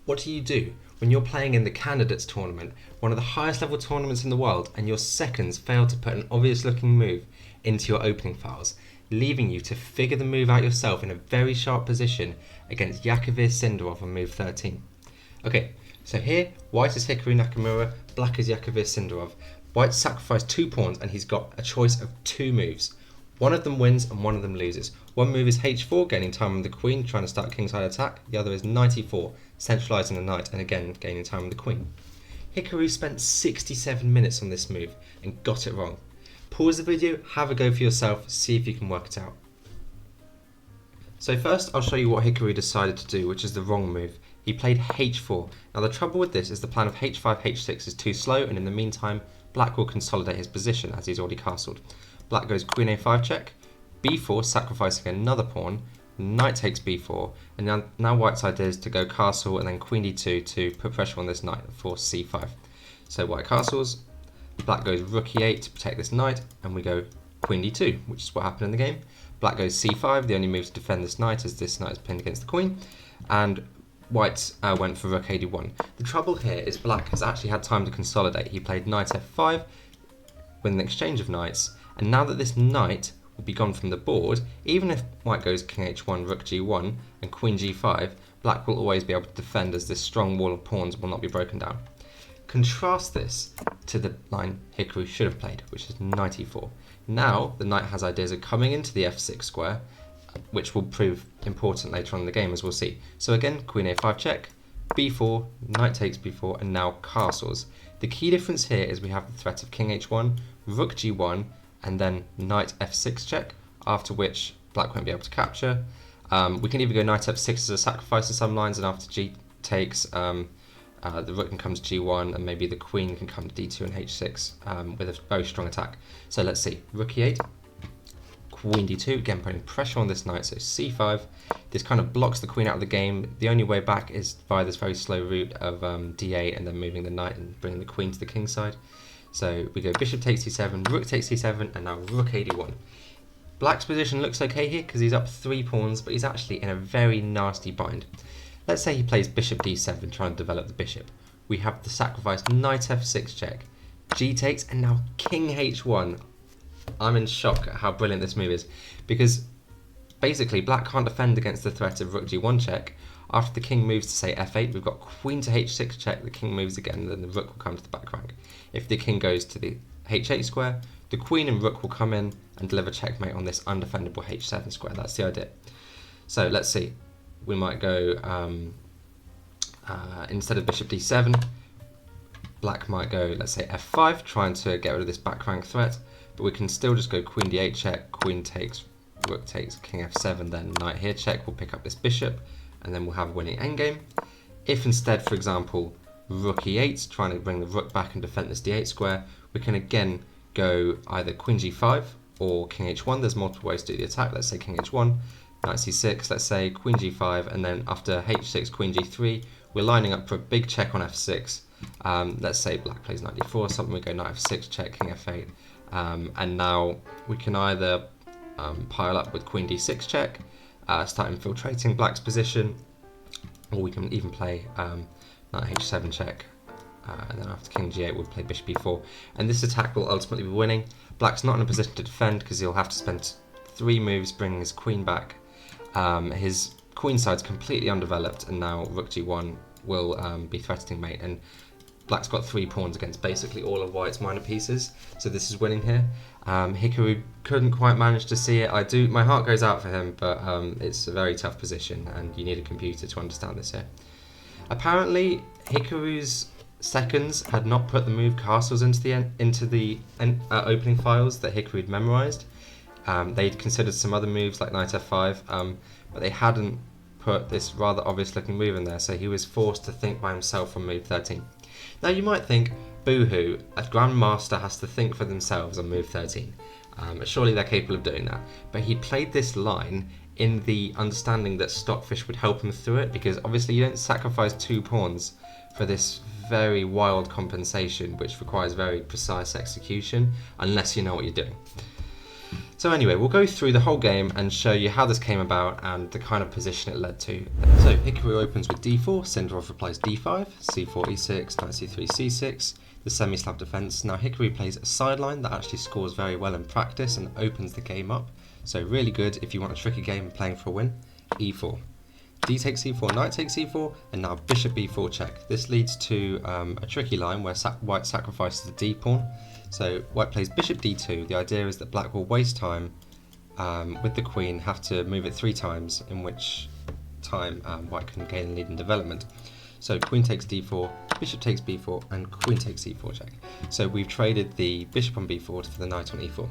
What do you do when you're playing in the Candidates tournament, one of the highest level tournaments in the world, and your seconds fail to put an obvious looking move into your opening files, leaving you to figure the move out yourself in a very sharp position against Yakovir Sindarov on move 13? Okay, so here, white is Hikaru Nakamura, black is Yakovir Sindarov. White sacrificed 2 pawns and he's got a choice of 2 moves. One of them wins and one of them loses. One move is h4, gaining time on the queen, trying to start kingside attack. The other is knight e4, centralising the knight and again gaining time on the queen. Hikaru spent 67 minutes on this move and got it wrong. Pause the video, have a go for yourself, see if you can work it out. So first I'll show you what Hikaru decided to do, which is the wrong move. He played h4. Now the trouble with this is the plan of h5, h6 is too slow, and in the meantime black will consolidate his position as he's already castled. Black goes queen a5 check, b4 sacrificing another pawn, knight takes b4, and now white's idea is to go castle and then queen d2 to put pressure on this knight for c5. So white castles, black goes rook e8 to protect this knight, and we go queen d2, which is what happened in the game. Black goes c5, the only move to defend this knight as this knight is pinned against the queen, and white went for rook a1. The trouble here is black has actually had time to consolidate. He played knight f5 with an exchange of knights, and now that this knight will be gone from the board, even if white goes king h1, rook g1 and queen g5, black will always be able to defend as this strong wall of pawns will not be broken down. Contrast this to the line Hikaru should have played, which is knight e4. Now the knight has ideas of coming into the f6 square, which will prove important later on in the game, as we'll see. So again, queen a5 check, b4, knight takes b4, and now castles. The key difference here is we have the threat of king h1, rook g1, and then knight f6 check, after which black won't be able to capture. We can either go knight f6 as a sacrifice to some lines, and after g takes, the rook can come to g1, and maybe the queen can come to d2 and h6 with a very strong attack. So let's see, rook e8, queen d2, again putting pressure on this knight, so c5. This kind of blocks the queen out of the game. The only way back is via this very slow route of d8 and then moving the knight and bringing the queen to the king side. So we go bishop takes c7, rook takes c7, and now rook a1. Black's position looks okay here because he's up 3 pawns, but he's actually in a very nasty bind. Let's say he plays bishop d7, trying to develop the bishop. We have the sacrifice knight f6 check, g takes, and now king h1. I'm in shock at how brilliant this move is, because basically black can't defend against the threat of rook g1 check. After the king moves to say f8, we've got queen to h6 check, the king moves again, and then the rook will come to the back rank. If the king goes to the h8 square, the queen and rook will come in and deliver checkmate on this undefendable h7 square. That's the idea. So let's see, we might go, instead of bishop d7, black might go, let's say f5, trying to get rid of this back rank threat, but we can still just go queen d8 check, queen takes, rook takes, king f7, then knight here check, we'll pick up this bishop, and then we'll have a winning endgame. If instead, for example, rook e8, trying to bring the rook back and defend this d8 square, we can again go either queen g5 or king h1. There's multiple ways to do the attack. Let's say king h1, knight c6, let's say queen g5, and then after h6, queen g3, we're lining up for a big check on f6. Let's say black plays knight d4 or something, we go knight f6 check, king f8, and now we can either pile up with queen d6 check, start infiltrating black's position, or we can even play knight h7 check, and then after king g8 we'll play bishop e4, and this attack will ultimately be winning. Black's not in a position to defend because he'll have to spend 3 moves bringing his queen back. His queen side's completely undeveloped, and now rook g1 will be threatening mate, and black's got 3 pawns against basically all of white's minor pieces, so this is winning here. Hikaru couldn't quite manage to see it. My heart goes out for him, but it's a very tough position, and you need a computer to understand this here. Apparently, Hikaru's seconds had not put the move castles into the opening files that Hikaru had memorized. They'd considered some other moves like knight f5, but they hadn't put this rather obvious looking move in there, so he was forced to think by himself on move 13. Now you might think, boo-hoo, a grandmaster has to think for themselves on move 13. Surely they're capable of doing that. But he played this line in the understanding that Stockfish would help him through it, because obviously you don't sacrifice 2 pawns for this very wild compensation, which requires very precise execution, unless you know what you're doing. So So anyway, we'll go through the whole game and show you how this came about and the kind of position it led to. So Hikaru opens with d4, Syndrov replies d5, c4, e6, knight c3, c6, the semi-slab defense. Now Hikaru plays a sideline that actually scores very well in practice and opens the game up. So really good if you want a tricky game playing for a win. e4. D takes c4, knight takes c4, and now bishop b4 check. This leads to a tricky line where white sacrifices the d pawn. So white plays bishop d2. The idea is that black will waste time with the queen, have to move it 3 times, in which time white can gain a lead in development. So queen takes d4, bishop takes b4, and queen takes c4 check. So we've traded the bishop on b4 for the knight on e4.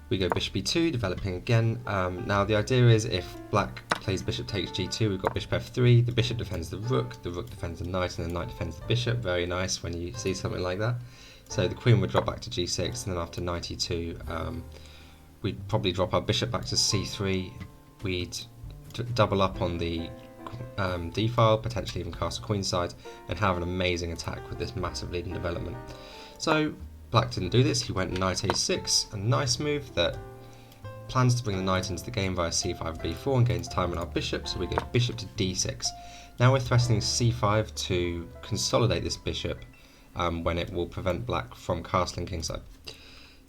We go bishop e2, developing again. Now the idea is if black plays bishop takes g2, we've got bishop f3, the bishop defends the rook defends the knight, and the knight defends the bishop. Very nice when you see something like that. So the queen would drop back to g6, and then after knight e2, we'd probably drop our bishop back to c3. We'd double up on the d file, potentially even castle queenside, and have an amazing attack with this massive lead in development. So black didn't do this. He went knight a6, a nice move that plans to bring the knight into the game via c5 b4 and gains time on our bishop. So we go bishop to d6. Now we're threatening c5 to consolidate this bishop when it will prevent black from castling kingside.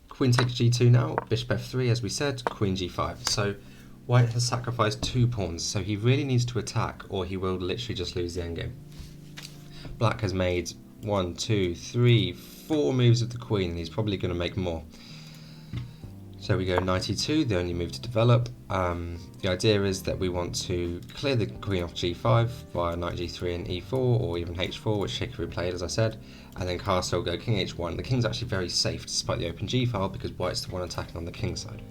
Queen takes g2 now, bishop f3 as we said, queen g5. So white has sacrificed 2 pawns, so he really needs to attack or he will literally just lose the endgame. Black has made 1, 2, 3, 4 moves with the queen, and he's probably going to make more. So we go knight e2, the only move to develop. The idea is that we want to clear the queen off g5 via knight g3 and e4, or even h4, which Hikaru played as I said, and then castle, go king h1. The king's actually very safe despite the open g file because white's the one attacking on the king side.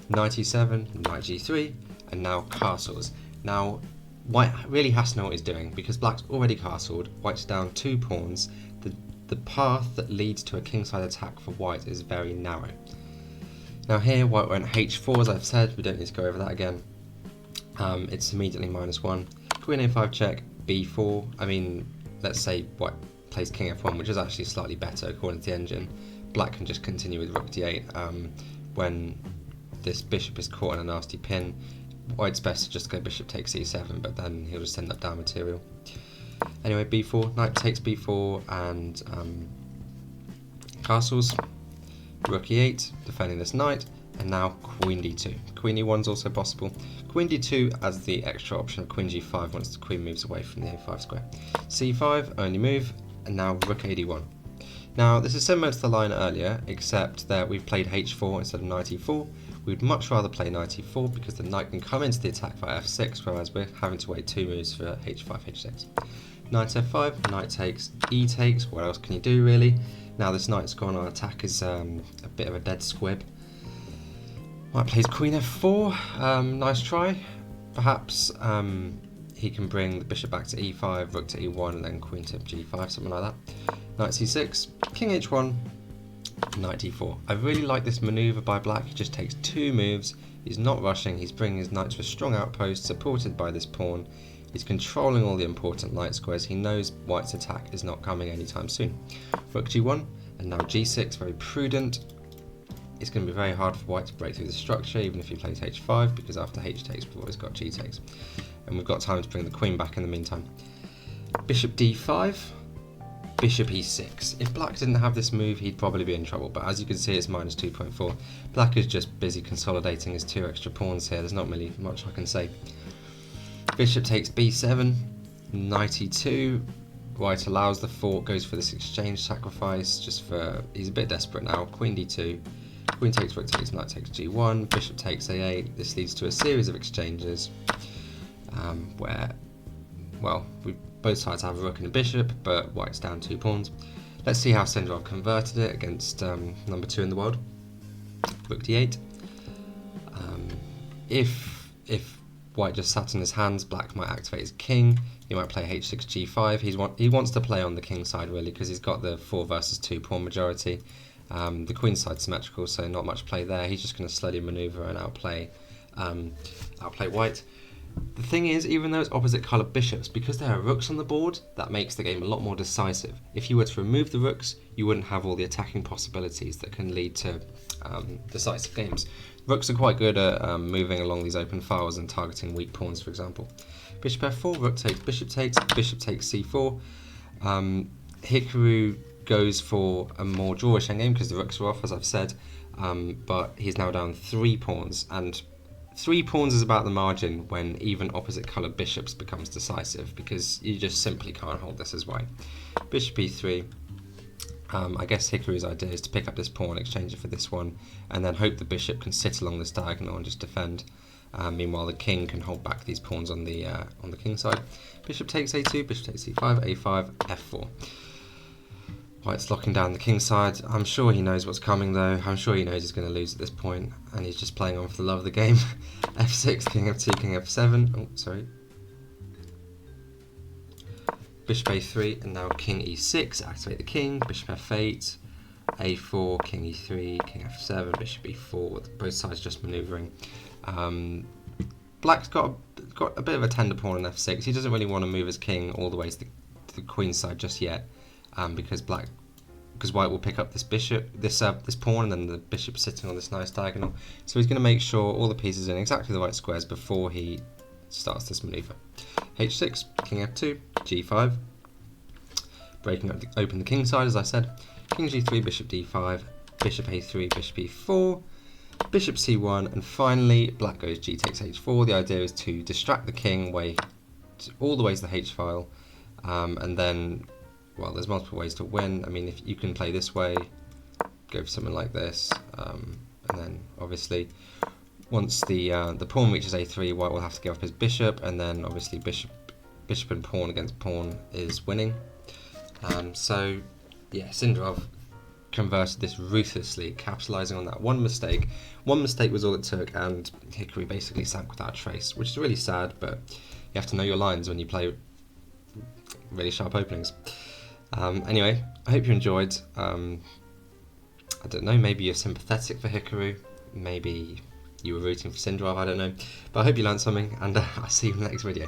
Knight e7, knight g3, and now castles. Now white really has to know what he's doing because black's already castled, white's down 2 pawns. The path that leads to a kingside attack for white is very narrow. Now here white went h4 as I've said, we don't need to go over that again. It's immediately -1. Queen a5 check, b4, I mean let's say white plays king f1, which is actually slightly better according to the engine. Black can just continue with rook d8 when this bishop is caught in a nasty pin. White's best to just go bishop takes e7, but then he'll just send up down material. Anyway, b4, knight takes b4 and castles, rook e8, defending this knight, and now queen d2. Queen e1 is also possible. Queen d2 as the extra option of queen g5 once the queen moves away from the a5 square. c5, only move, and now rook ad1. Now this is similar to the line earlier, except that we've played h4 instead of knight e4. We'd much rather play knight e4 because the knight can come into the attack via f6, whereas we're having to wait 2 moves for h5, h6. Knight f5, knight takes, e takes, what else can you do really? Now this knight's gone on attack is a bit of a dead squib. White plays queen f4, nice try. Perhaps he can bring the bishop back to e5, rook to e1, and then queen to g5, something like that. Knight c6, king h1, knight d4. I really like this manoeuvre by black. He just takes 2 moves, he's not rushing, he's bringing his knight to a strong outpost supported by this pawn. He's controlling all the important light squares. He knows white's attack is not coming anytime soon. Rook g1, and now g6, very prudent. It's going to be very hard for white to break through the structure, even if he plays h5, because after h takes, we've always got g takes. And we've got time to bring the queen back in the meantime. Bishop d5, bishop e6. If black didn't have this move, he'd probably be in trouble, but as you can see, it's -2.4. Black is just busy consolidating his 2 extra pawns here. There's not really much I can say. Bishop takes b7, knight e2, white allows the fork, goes for this exchange sacrifice, he's a bit desperate now. Queen d2, queen takes, rook takes, knight takes g1, bishop takes a8. This leads to a series of exchanges where, well, both sides have a rook and a bishop, but white's down 2 pawns. Let's see how Syndrov converted it against number 2 in the world. Rook d8. If white just sat in his hands, black might activate his king. He might play h6 g5. He wants to play on the king side really because he's got the 4 versus 2 pawn majority. The queen side's symmetrical, so not much play there. He's just going to slowly manoeuvre and outplay white. The thing is, even though it's opposite coloured bishops, because there are rooks on the board, that makes the game a lot more decisive. If you were to remove the rooks, you wouldn't have all the attacking possibilities that can lead to decisive games. Rooks are quite good at moving along these open files and targeting weak pawns, for example. Bishop f4, rook takes, bishop takes c4. Hikaru goes for a more drawish endgame because the rooks are off, as I've said, but he's now down 3 pawns, and 3 pawns is about the margin when even opposite coloured bishops becomes decisive, because you just simply can't hold this as white. Bishop e3. I guess Hikaru's idea is to pick up this pawn, exchange it for this one, and then hope the bishop can sit along this diagonal and just defend. Meanwhile, the king can hold back these pawns on the king side. Bishop takes a2, bishop takes c5, a5, f4. White's locking down the king side. I'm sure he knows what's coming, though. I'm sure he knows he's going to lose at this point, and he's just playing on for the love of the game. f6, king f2, king f7. Oh, sorry. Bishop a3, and now king e6, activate the king, bishop f8, a4, king e3, king f7, bishop e4, with both sides just manoeuvring. Black's got a bit of a tender pawn on f6. He doesn't really want to move his king all the way to the queen side just yet, because white will pick up this bishop, this pawn, and then the bishop sitting on this nice diagonal. So he's going to make sure all the pieces are in exactly the right squares before he starts this manoeuvre. h6, king f2, g5, breaking up open the king side, as I said. King g3, bishop d5, bishop a3, bishop e4, bishop c1, and finally black goes g takes h4. The idea is to distract the king all the way to the h file, and then, well, there's multiple ways to win. I mean, if you can play this way, go for something like this, and then obviously once the pawn reaches a3, white will have to give up his bishop, and then obviously bishop and pawn against pawn is winning. So yeah, Sindarov converted this ruthlessly, capitalising on that one mistake. One mistake was all it took, and Hikaru basically sank without a trace, which is really sad, but you have to know your lines when you play really sharp openings. Anyway, I hope you enjoyed. I don't know, maybe you're sympathetic for Hikaru, maybe you were rooting for Sindarov, I don't know. But I hope you learned something, and I'll see you in the next video.